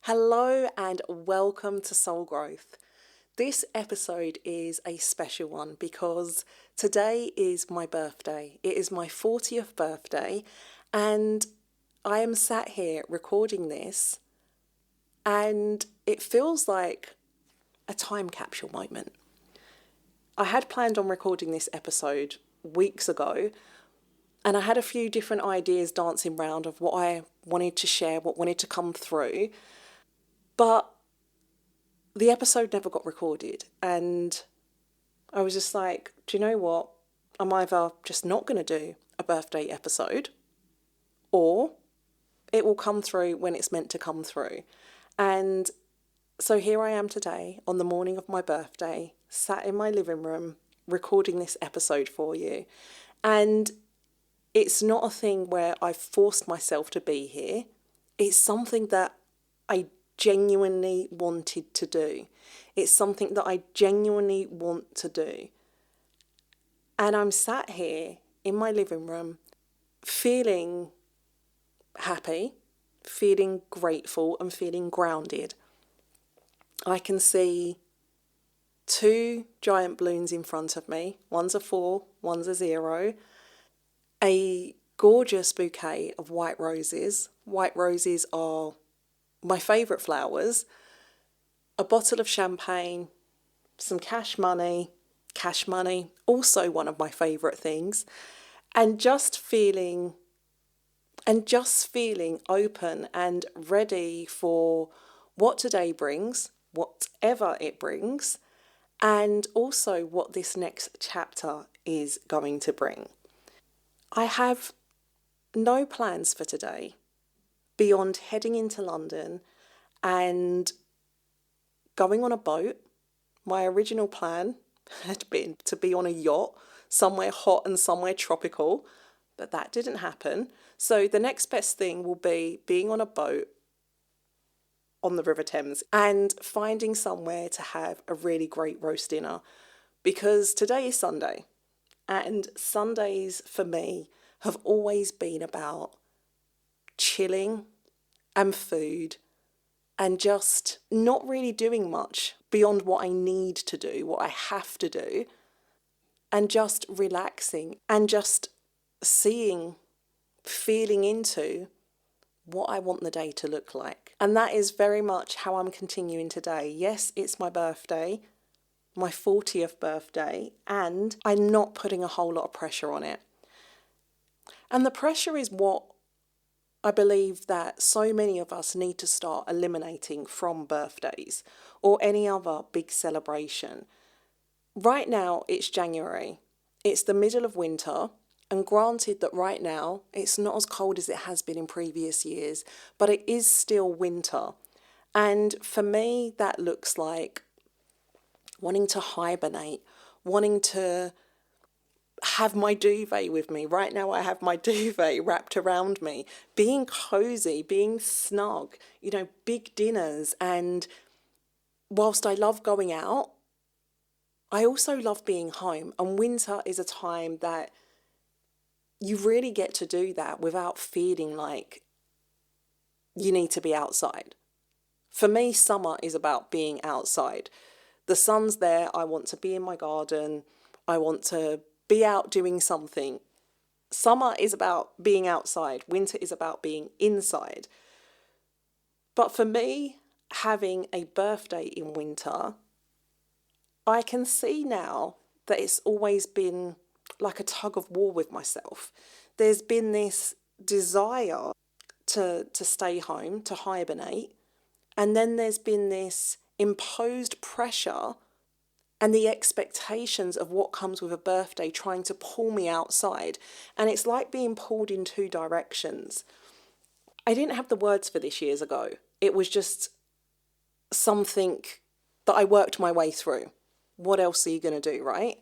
Hello and welcome to Soul Growth. This episode is a special one because today is my birthday. It is my 40th birthday and I am sat here recording this and it feels like a time capsule moment. I had planned on recording this episode weeks ago and I had a few different ideas dancing around of what I wanted to share, what wanted to come through. But the episode never got recorded and I was just like, do you know what? I'm either just not going to do a birthday episode or it will come through when it's meant to come through. And so here I am today on the morning of my birthday, sat in my living room, recording this episode for you. And it's not a thing where I've forced myself to be here. It's something that I genuinely wanted to do. It's something that I genuinely want to do. And I'm sat here in my living room feeling happy, feeling grateful and feeling grounded. I can see two giant balloons in front of me. One's a 4, one's a 0. A gorgeous bouquet of white roses. White roses are my favourite flowers, a bottle of champagne, some cash money, also one of my favourite things, and just feeling open and ready for what today brings, whatever it brings, and also what this next chapter is going to bring. I have no plans for today beyond heading into London and going on a boat. My original plan had been to be on a yacht, somewhere hot and somewhere tropical, but that didn't happen. So the next best thing will be being on a boat on the River Thames and finding somewhere to have a really great roast dinner, because today is Sunday and Sundays for me have always been about chilling and food and just not really doing much beyond what I need to do, what I have to do, and just relaxing and just feeling into what I want the day to look like. And that is very much how I'm continuing today. Yes, it's my birthday, my 40th birthday, and I'm not putting a whole lot of pressure on it. And the pressure is what I believe that so many of us need to start eliminating from birthdays or any other big celebration. Right now, it's January. It's the middle of winter. And granted that right now, it's not as cold as it has been in previous years, but it is still winter. And for me, that looks like wanting to hibernate, wanting to have my duvet with me. Right now I have my duvet wrapped around me, being cozy, being snug, big dinners. And whilst I love going out, I also love being home. And winter is a time that you really get to do that without feeling like you need to be outside. For me, summer is about being outside. The sun's there. I want to be in my garden. I want to be out doing something. Summer is about being outside. Winter is about being inside. But for me, having a birthday in winter, I can see now that it's always been like a tug of war with myself. There's been this desire to stay home, to hibernate, and then there's been this imposed pressure and the expectations of what comes with a birthday trying to pull me outside. And it's like being pulled in two directions. I didn't have the words for this years ago. It was just something that I worked my way through. What else are you going to do, right?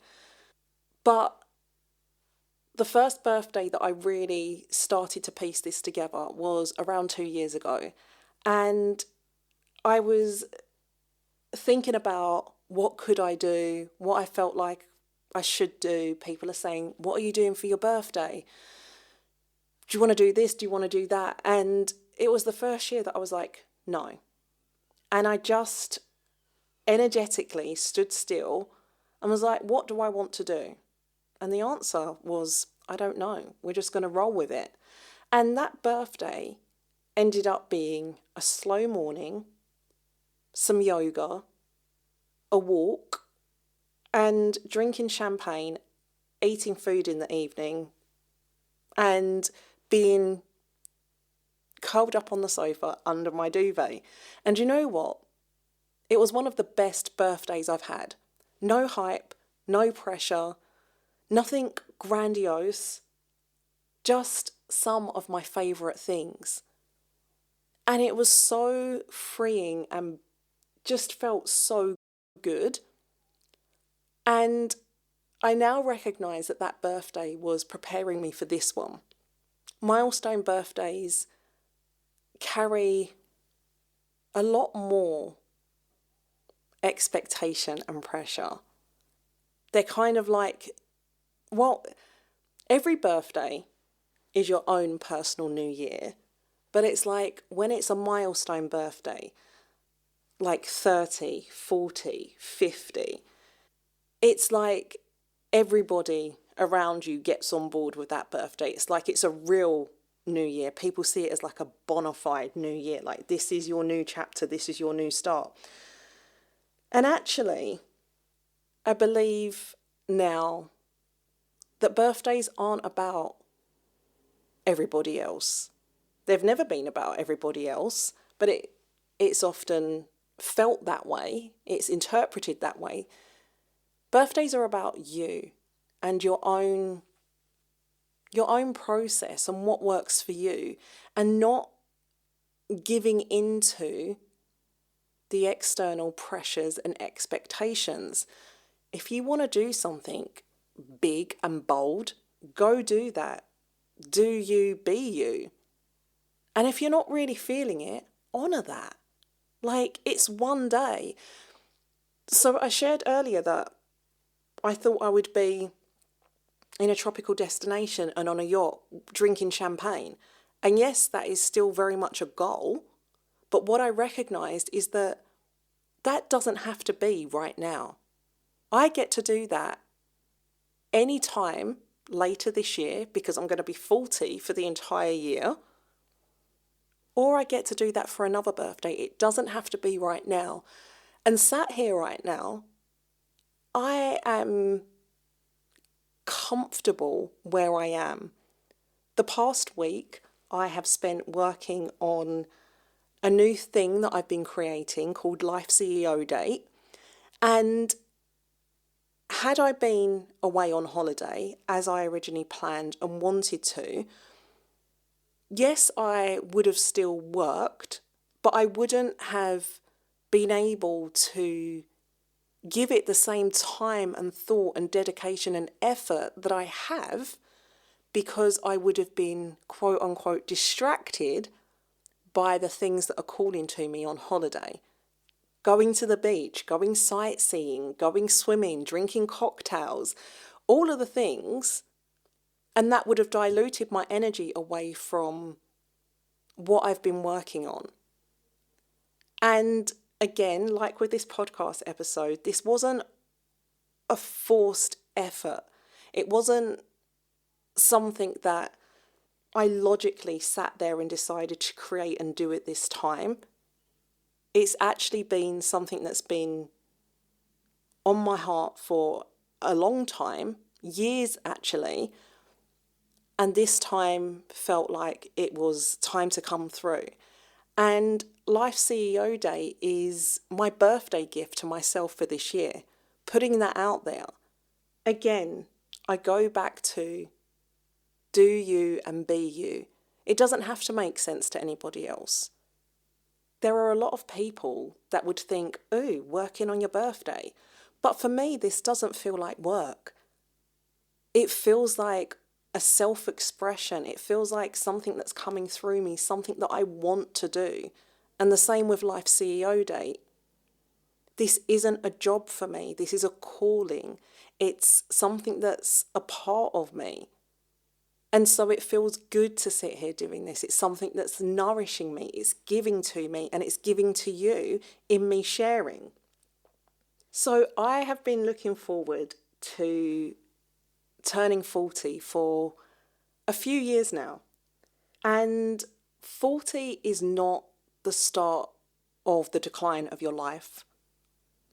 But the first birthday that I really started to piece this together was around 2 years ago. And I was thinking about what could I do, what I felt like I should do. People are saying, what are you doing for your birthday? Do you want to do this? Do you want to do that? And it was the first year that I was like, no, And I just energetically stood still and was like, what do I want to do? And the answer was, I don't know. We're just going to roll with it. And that birthday ended up being a slow morning, some yoga, a walk, and drinking champagne, eating food in the evening, and being curled up on the sofa under my duvet. And you know what? It was one of the best birthdays I've had. No hype, no pressure, nothing grandiose, just some of my favourite things. And it was so freeing and just felt so good. And I now recognise that that birthday was preparing me for this one. Milestone birthdays carry a lot more expectation and pressure. They're kind of like, well, every birthday is your own personal new year, but it's like when it's a milestone birthday, like 30, 40, 50, it's like everybody around you gets on board with that birthday. It's like it's a real new year. People see it as like a bona fide new year, like this is your new chapter, this is your new start. And actually, I believe now that birthdays aren't about everybody else. They've never been about everybody else, but it's often felt that way. It's interpreted that way. Birthdays are about you and your own process and what works for you, and not giving into the external pressures and expectations. If you want to do something big and bold, go do that. Do you, be you. And if you're not really feeling it, honour that. Like, it's one day. So I shared earlier that I thought I would be in a tropical destination and on a yacht drinking champagne. And yes, that is still very much a goal. But what I recognised is that that doesn't have to be right now. I get to do that any time later this year because I'm going to be 40 for the entire year. Or I get to do that for another birthday. It doesn't have to be right now. And sat here right now, I am comfortable where I am. The past week, I have spent working on a new thing that I've been creating called Life CEO Date. And had I been away on holiday, as I originally planned and wanted to, yes, I would have still worked, but I wouldn't have been able to give it the same time and thought and dedication and effort that I have, because I would have been quote unquote distracted by the things that are calling to me on holiday. Going to the beach, going sightseeing, going swimming, drinking cocktails, all of the things. And that would have diluted my energy away from what I've been working on. And again, like with this podcast episode, this wasn't a forced effort. It wasn't something that I logically sat there and decided to create and do at this time. It's actually been something that's been on my heart for a long time, years actually. And this time felt like it was time to come through. And Life CEO Day is my birthday gift to myself for this year. Putting that out there. Again, I go back to do you and be you. It doesn't have to make sense to anybody else. There are a lot of people that would think, ooh, working on your birthday. But for me, this doesn't feel like work. It feels like a self-expression. It feels like something that's coming through me, something that I want to do. And the same with Life CEO Day. This isn't a job for me. This is a calling. It's something that's a part of me. And so it feels good to sit here doing this. It's something that's nourishing me, it's giving to me, and it's giving to you in me sharing. So I have been looking forward to turning 40 for a few years now. And 40 is not the start of the decline of your life.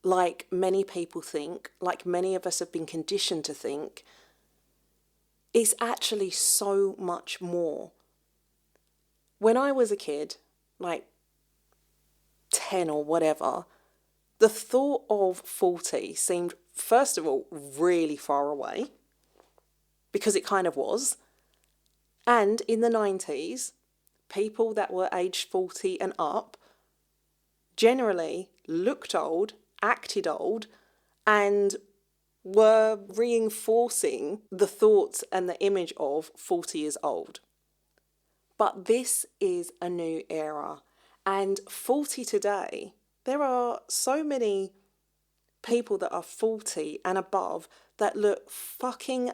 Like many people think, like many of us have been conditioned to think, it's actually so much more. When I was a kid, like 10 or whatever, the thought of 40 seemed, first of all, really far away, because it kind of was. And in the 90s, people that were aged 40 and up generally looked old, acted old, and were reinforcing the thoughts and the image of 40 years old. But this is a new era. And 40 today, there are so many people that are 40 and above that look fucking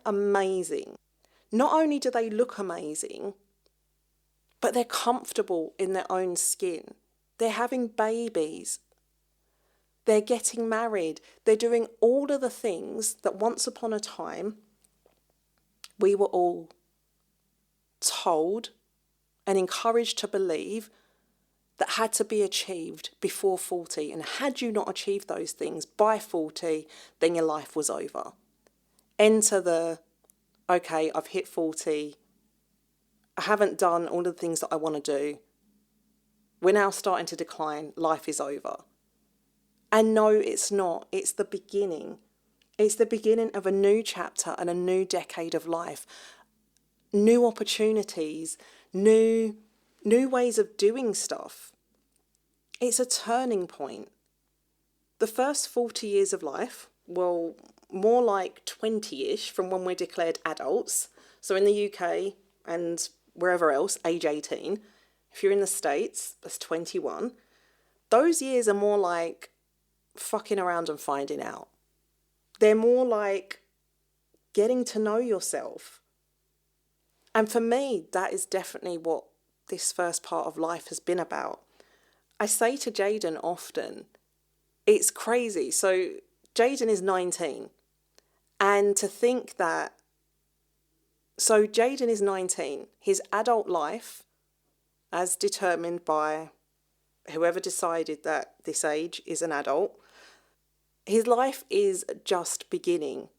amazing. Not only do they look amazing, but they're comfortable in their own skin. They're having babies. They're getting married. They're doing all of the things that once upon a time we were all told and encouraged to believe that had to be achieved before 40. And had you not achieved those things by 40, then your life was over. Enter the, okay, I've hit 40. I haven't done all the things that I want to do. We're now starting to decline. Life is over. And no, it's not. It's the beginning. It's the beginning of a new chapter and a new decade of life. New opportunities, new ways of doing stuff. It's a turning point. The first 40 years of life, well, more like 20-ish from when we're declared adults. So in the UK and wherever else, age 18. If you're in the States, that's 21. Those years are more like fucking around and finding out. They're more like getting to know yourself. And for me, that is definitely what this first part of life has been about. I say to Jaden often, it's crazy. So Jaden is 19. And to think that, so Jaden is 19, his adult life, as determined by whoever decided that this age is an adult, his life is just beginning.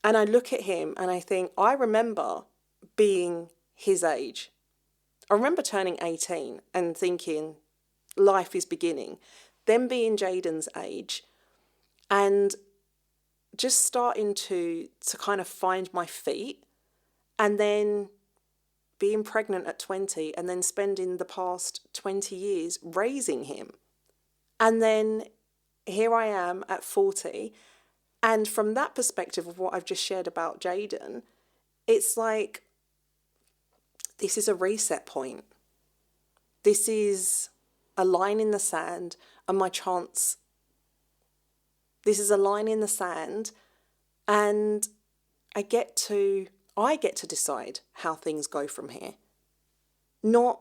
And I look at him and I think, I remember being his age. I remember turning 18 and thinking, life is beginning. Then being Jaden's age and just starting to kind of find my feet, and then being pregnant at 20 and then spending the past 20 years raising him. And then here I am at 40. And from that perspective of what I've just shared about Jaden, it's like, this is a reset point. This is a line in the sand and my chance. This is a line in the sand and I get to decide how things go from here. Not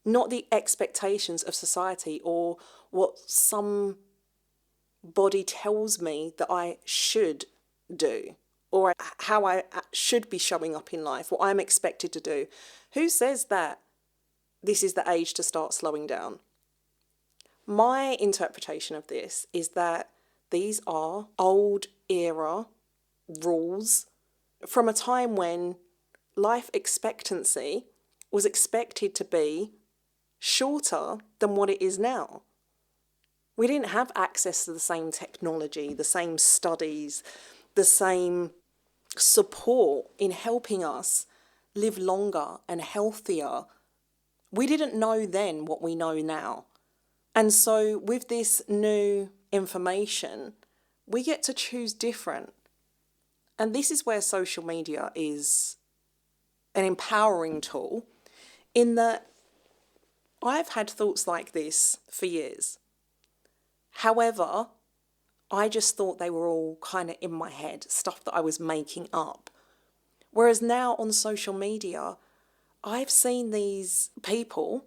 the expectations of society or what somebody tells me that I should do or how I should be showing up in life, what I'm expected to do. Who says that this is the age to start slowing down? My interpretation of this is that these are old era rules from a time when life expectancy was expected to be shorter than what it is now. We didn't have access to the same technology, the same studies, the same support in helping us live longer and healthier. We didn't know then what we know now. And so with this new information, we get to choose different. And this is where social media is an empowering tool, in that I've had thoughts like this for years. However, I just thought they were all kind of in my head, stuff that I was making up. Whereas now on social media, I've seen these people,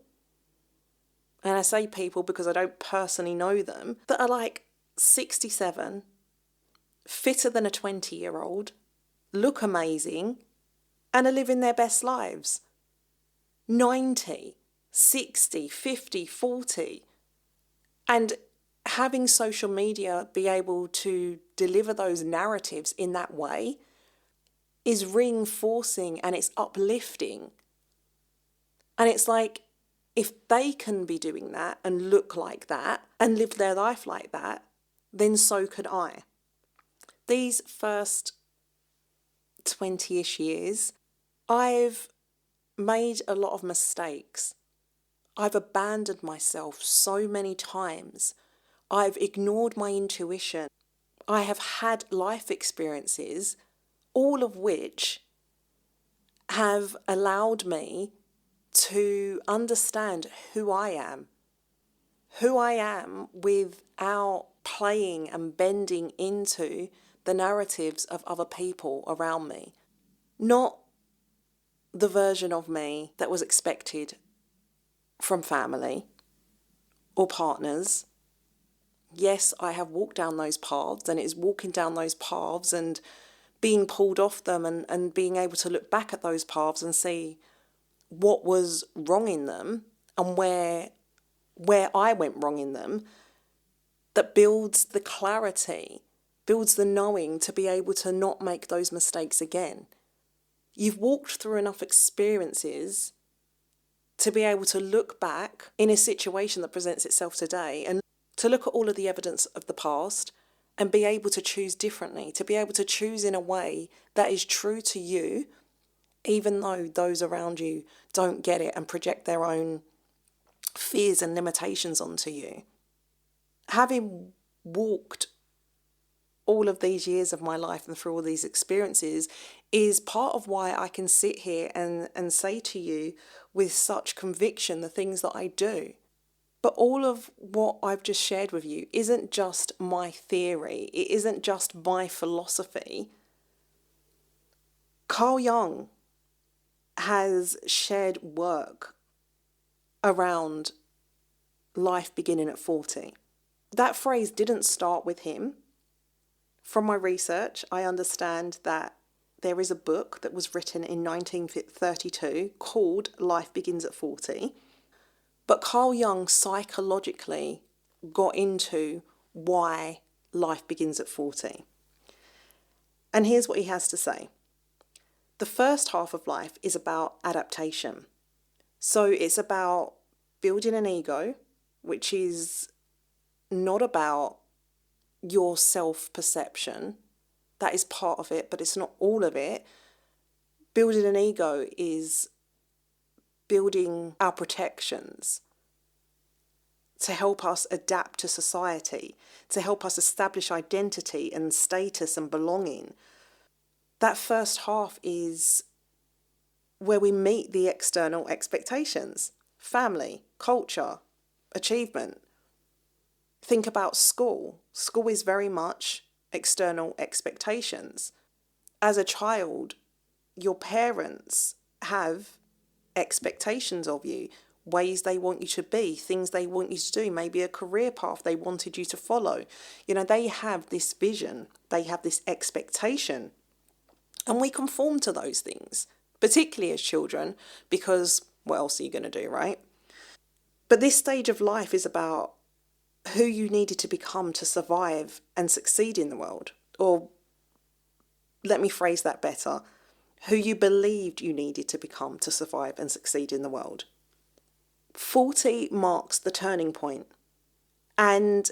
and I say people because I don't personally know them, that are like 67, fitter than a 20-year-old, look amazing, and are living their best lives. 90, 60, 50, 40. And having social media be able to deliver those narratives in that way is reinforcing and it's uplifting. And it's like, if they can be doing that and look like that and live their life like that, then so could I. These first 20-ish years, I've made a lot of mistakes. I've abandoned myself so many times. I've ignored my intuition. I have had life experiences, all of which have allowed me to understand who I am without playing and bending into the narratives of other people around me. Not the version of me that was expected from family or partners. Yes, I have walked down those paths, and it's walking down those paths and being pulled off them and being able to look back at those paths and see what was wrong in them and where I went wrong in them, that builds the clarity, builds the knowing to be able to not make those mistakes again. You've walked through enough experiences to be able to look back in a situation that presents itself today and to look at all of the evidence of the past and be able to choose differently, to be able to choose in a way that is true to you, even though those around you don't get it and project their own fears and limitations onto you. Having walked all of these years of my life and through all these experiences is part of why I can sit here and say to you with such conviction the things that I do. But all of what I've just shared with you isn't just my theory. It isn't just my philosophy. Carl Jung has shared work around life beginning at 40. That phrase didn't start with him. From my research, I understand that there is a book that was written in 1932 called Life Begins at 40. But Carl Jung psychologically got into why life begins at 40. And here's what he has to say. The first half of life is about adaptation. So it's about building an ego, which is not about your self-perception. That is part of it, but it's not all of it. Building an ego is building our protections to help us adapt to society, to help us establish identity and status and belonging. That first half is where we meet the external expectations, family, culture, achievement. Think about school. School is very much external expectations. As a child, your parents have expectations of you, ways they want you to be, things they want you to do, maybe a career path they wanted you to follow. You know, they have this vision, they have this expectation, and we conform to those things, particularly as children, because what else are you going to do, right? But this stage of life is about who you needed to become to survive and succeed in the world. Or let me phrase that better, who you believed you needed to become to survive and succeed in the world. 40 marks the turning point. And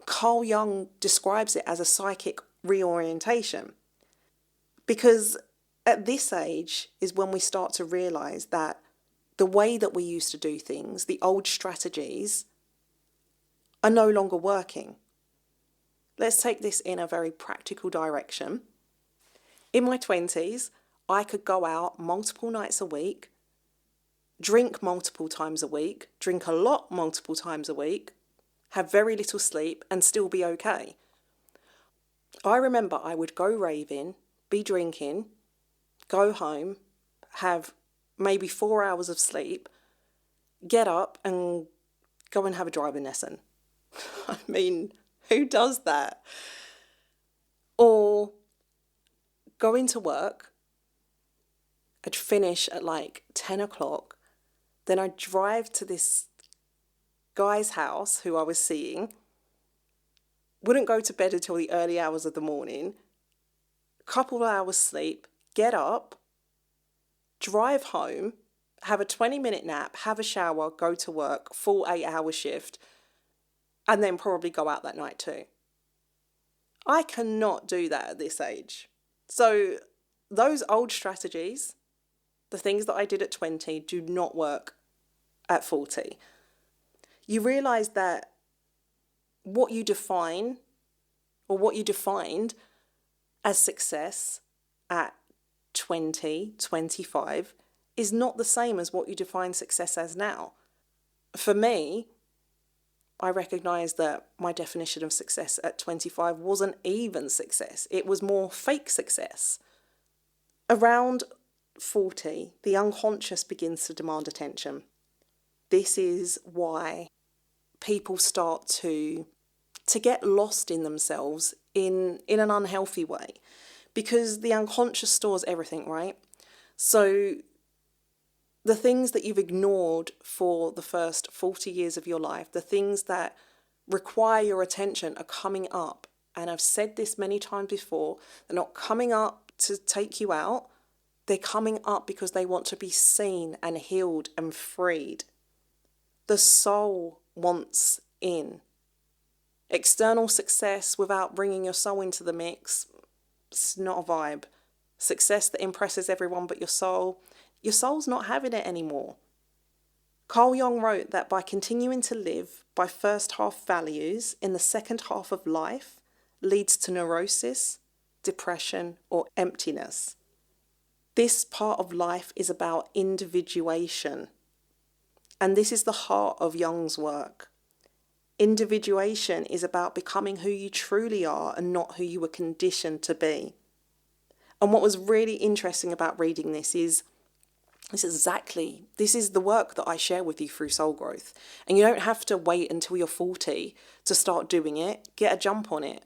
Carl Jung describes it as a psychic reorientation. Because at this age is when we start to realise that the way that we used to do things, the old strategies, are no longer working. Let's take this in a very practical direction. In my 20s, I could go out multiple nights a week, drink multiple times a week, drink a lot multiple times a week, have very little sleep, and still be okay. I remember I would go raving, be drinking, go home, have maybe 4 hours of sleep, get up and go and have a driving lesson. I mean, who does that? Or go into work, I'd finish at like 10 o'clock, then I'd drive to this guy's house who I was seeing, wouldn't go to bed until the early hours of the morning, couple of hours sleep, get up, drive home, have a 20-minute nap, have a shower, go to work, full 8-hour shift, and then probably go out that night too. I cannot do that at this age. So those old strategies, the things that I did at 20, do not work at 40. You realise that what you define or what you defined as success at 20, 25 is not the same as what you define success as now. For me, I recognise that my definition of success at 25 wasn't even success. It was more fake success. Around 40, the unconscious begins to demand attention. This is why people start to get lost in themselves in an unhealthy way, because the unconscious stores everything, right? So the things that you've ignored for the first 40 years of your life, the things that require your attention are coming up. And I've said this many times before, they're not coming up to take you out. They're coming up because they want to be seen and healed and freed. The soul wants in. External success without bringing your soul into the mix, it's not a vibe. Success that impresses everyone but your soul's not having it anymore. Carl Jung wrote that by continuing to live by first half values in the second half of life leads to neurosis, depression, or emptiness. This part of life is about individuation. And this is the heart of Jung's work. Individuation is about becoming who you truly are and not who you were conditioned to be. And what was really interesting about reading this is this is the work that I share with you through soul growth. And you don't have to wait until you're 40 to start doing it. Get a jump on it.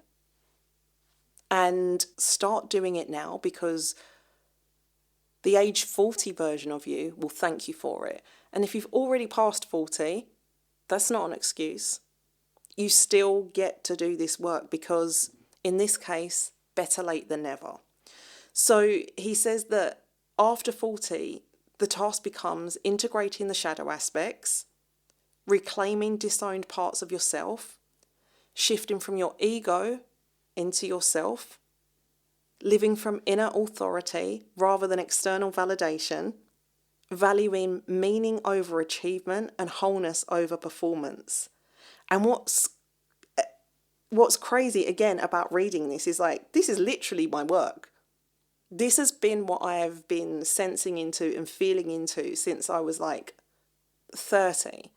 And start doing it now, because the age 40 version of you will thank you for it. And if you've already passed 40, that's not an excuse. You still get to do this work, because in this case, better late than never. So he says that after 40, the task becomes integrating the shadow aspects, reclaiming disowned parts of yourself, shifting from your ego into yourself, living from inner authority rather than external validation, valuing meaning over achievement and wholeness over performance. And what's crazy again about reading this is like, this is literally my work. This has been what I have been sensing into and feeling into since I was like 30.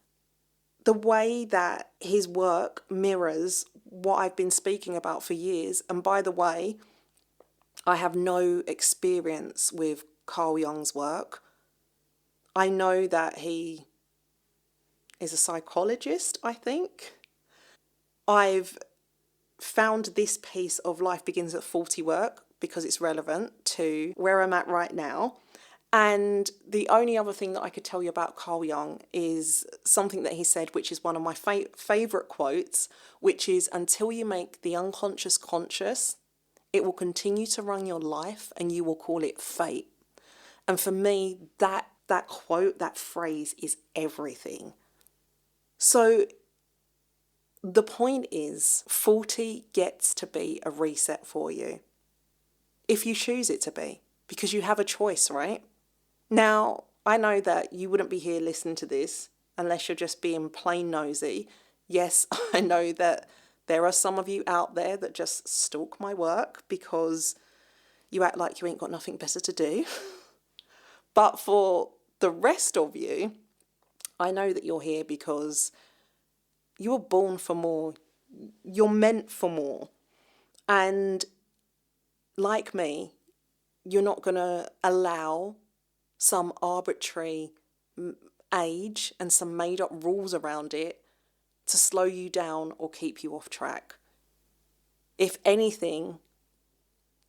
The way that his work mirrors what I've been speaking about for years. And by the way, I have no experience with Carl Jung's work. I know that he is a psychologist, I think. I've found this piece of Life Begins at 40 work because it's relevant to where I'm at right now. And the only other thing that I could tell you about Carl Jung is something that he said, which is one of my favourite quotes, which is, until you make the unconscious conscious, it will continue to run your life and you will call it fate. And for me, that quote, that phrase is everything. So the point is, 40 gets to be a reset for you. If you choose it to be, because you have a choice, right? Now, I know that you wouldn't be here listening to this unless you're just being plain nosy. Yes, I know that there are some of you out there that just stalk my work because you act like you ain't got nothing better to do. But for the rest of you, I know that you're here because you were born for more. You're meant for more. And like me, You're not going to allow some arbitrary age and some made up rules around it to slow you down or keep you off track. If anything,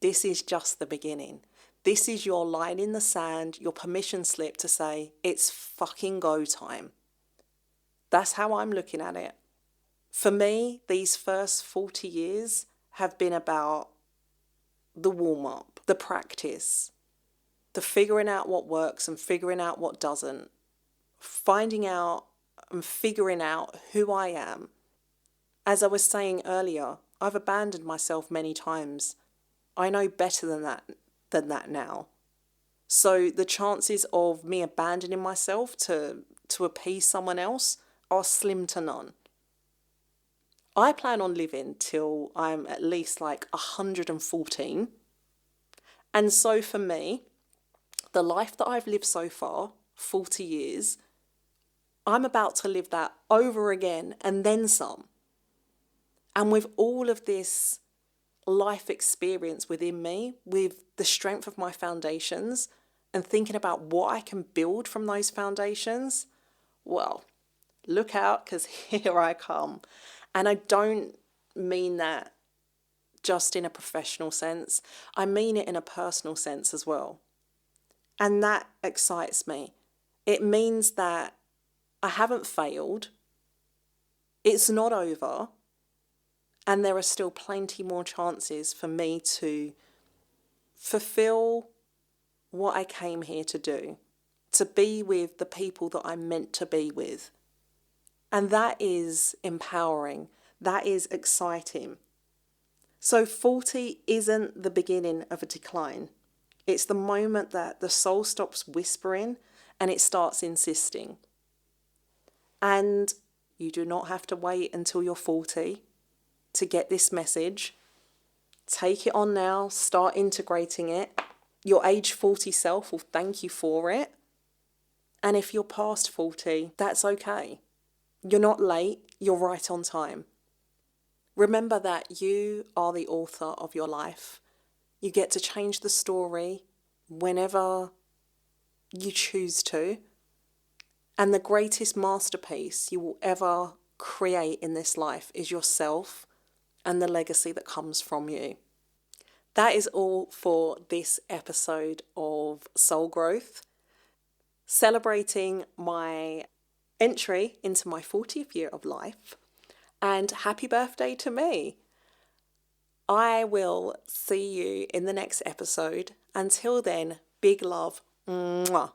this is just the beginning. This is your line in the sand, your permission slip to say, it's fucking go time. That's how I'm looking at it. For me, these first 40 years have been about the warm-up, the practice, the figuring out what works and figuring out what doesn't, finding out and figuring out who I am. As I was saying earlier, I've abandoned myself many times. I know better than that now. So the chances of me abandoning myself to appease someone else are slim to none. I plan on living till I'm at least like 114. And so for me, the life that I've lived so far, 40 years, I'm about to live that over again and then some. And with all of this life experience within me, with the strength of my foundations and thinking about what I can build from those foundations, well, look out, because here I come. And I don't mean that just in a professional sense. I mean it in a personal sense as well. And that excites me. It means that I haven't failed. It's not over. And there are still plenty more chances for me to fulfill what I came here to do, to be with the people that I'm meant to be with. And that is empowering. That is exciting. So 40 isn't the beginning of a decline. It's the moment that the soul stops whispering and it starts insisting. And you do not have to wait until you're 40 to get this message. Take it on now, start integrating it. Your age 40 self will thank you for it. And if you're past 40, that's okay. You're not late, you're right on time. Remember that you are the author of your life. You get to change the story whenever you choose to. And the greatest masterpiece you will ever create in this life is yourself and the legacy that comes from you. That is all for this episode of Soul Growth, celebrating my entry into my 40th year of life. And happy birthday to me. I will see you in the next episode. Until then, big love. Mwah.